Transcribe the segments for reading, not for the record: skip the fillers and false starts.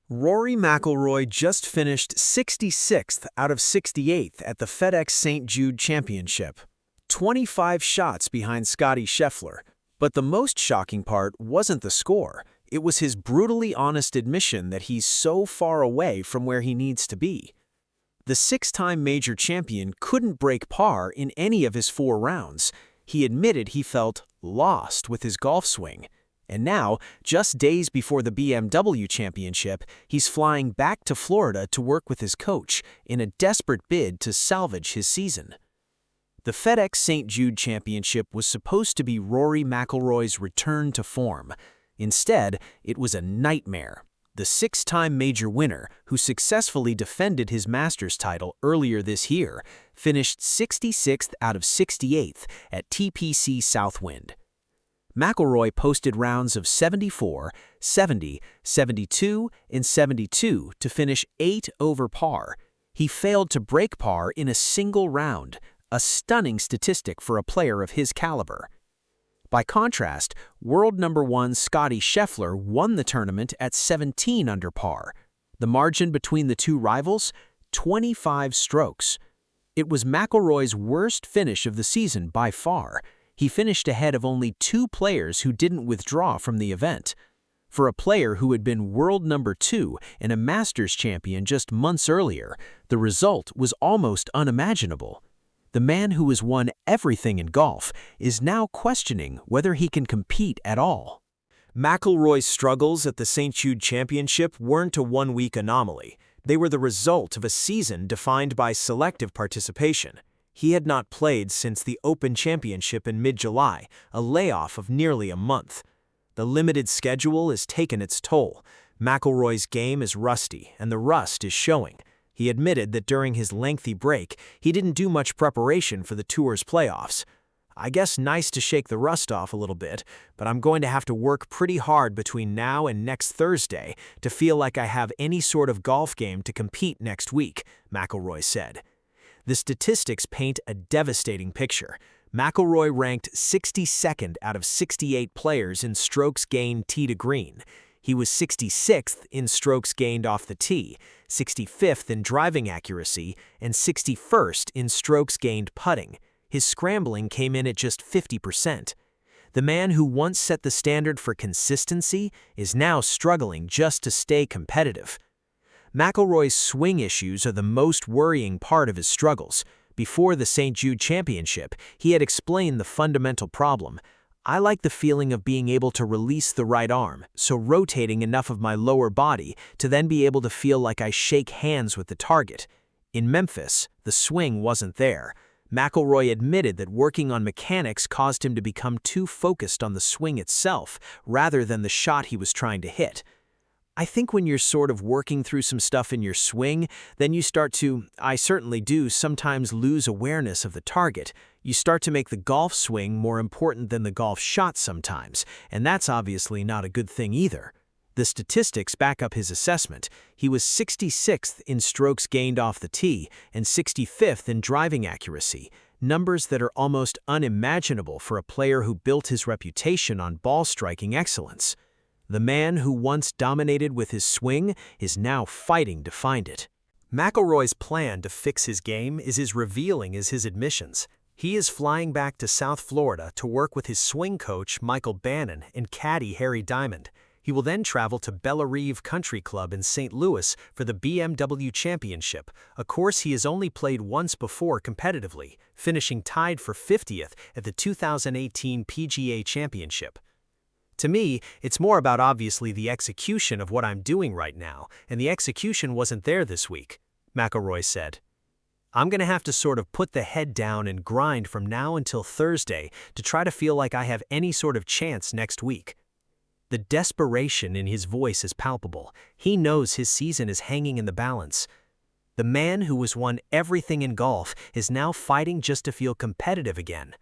Rory McIlroy just finished 66th out of 68th at the FedEx St. Jude Championship, 25 shots behind Scottie Scheffler. But the most shocking part wasn't the score. It was his brutally honest admission that he's so far away from where he needs to be. The six-time major champion couldn't break par in any of his 4 rounds. He admitted he felt lost with his golf swing. And now, just days before the BMW Championship, he's flying back to Florida to work with his coach in a desperate bid to salvage his season. The FedEx St. Jude Championship was supposed to be Rory McIlroy's return to form. Instead, it was a nightmare. The 6-time major winner, who successfully defended his Masters title earlier this year, finished 66th out of 68th at TPC Southwind. McIlroy posted rounds of 74, 70, 72, and 72 to finish 8 over par. He failed to break par in a single round, a stunning statistic for a player of his caliber. By contrast, world number 1 Scottie Scheffler won the tournament at 17 under par. The margin between the two rivals? 25 strokes. It was McIlroy's worst finish of the season by far. He finished ahead of only 2 players who didn't withdraw from the event. For a player who had been world number 2 and a Masters champion just months earlier, the result was almost unimaginable. The man who has won everything in golf is now questioning whether he can compete at all. McIlroy's struggles at the St. Jude Championship weren't a one-week anomaly. They were the result of a season defined by selective participation. He had not played since the Open Championship in mid-July, a layoff of nearly a month. The limited schedule has taken its toll. McIlroy's game is rusty, and the rust is showing. He admitted that during his lengthy break, he didn't do much preparation for the tour's playoffs. "I guess nice to shake the rust off a little bit, but I'm going to have to work pretty hard between now and next Thursday to feel like I have any sort of golf game to compete next week," McIlroy said. The statistics paint a devastating picture. McIlroy ranked 62nd out of 68 players in strokes gained tee to green. He was 66th in strokes gained off the tee, 65th in driving accuracy, and 61st in strokes gained putting. His scrambling came in at just 50%. The man who once set the standard for consistency is now struggling just to stay competitive. McIlroy's swing issues are the most worrying part of his struggles. Before the St. Jude Championship, he had explained the fundamental problem. "I like the feeling of being able to release the right arm, so rotating enough of my lower body to then be able to feel like I shake hands with the target." In Memphis, the swing wasn't there. McIlroy admitted that working on mechanics caused him to become too focused on the swing itself rather than the shot he was trying to hit. "I think when you're sort of working through some stuff in your swing, then you start to, I certainly do, sometimes lose awareness of the target. You start to make the golf swing more important than the golf shot sometimes, and that's obviously not a good thing either." The statistics back up his assessment. He was 66th in strokes gained off the tee and 65th in driving accuracy, numbers that are almost unimaginable for a player who built his reputation on ball striking excellence. The man who once dominated with his swing is now fighting to find it. McIlroy's plan to fix his game is as revealing as his admissions. He is flying back to South Florida to work with his swing coach Michael Bannon and caddy Harry Diamond. He will then travel to Bellerive Country Club in St. Louis for the BMW Championship, a course he has only played once before competitively, finishing tied for 50th at the 2018 PGA Championship. "To me, it's more about obviously the execution of what I'm doing right now, and the execution wasn't there this week," McIlroy said. "I'm going to have to sort of put the head down and grind from now until Thursday to try to feel like I have any sort of chance next week." The desperation in his voice is palpable. He knows his season is hanging in the balance. The man who has won everything in golf is now fighting just to feel competitive again.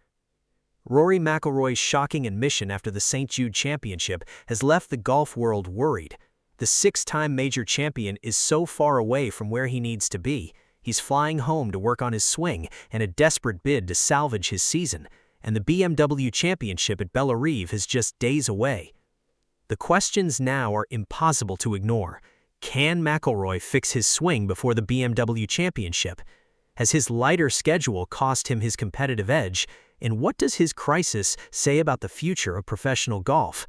Rory McIlroy's shocking admission after the St. Jude Championship has left the golf world worried. The 6-time major champion is so far away from where he needs to be. He's flying home to work on his swing in a desperate bid to salvage his season, and the BMW Championship at Bellerive is just days away. The questions now are impossible to ignore. Can McIlroy fix his swing before the BMW Championship? Has his lighter schedule cost him his competitive edge? And what does his crisis say about the future of professional golf?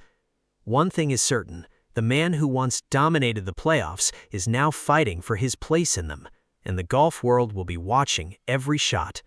One thing is certain, the man who once dominated the playoffs is now fighting for his place in them, and the golf world will be watching every shot.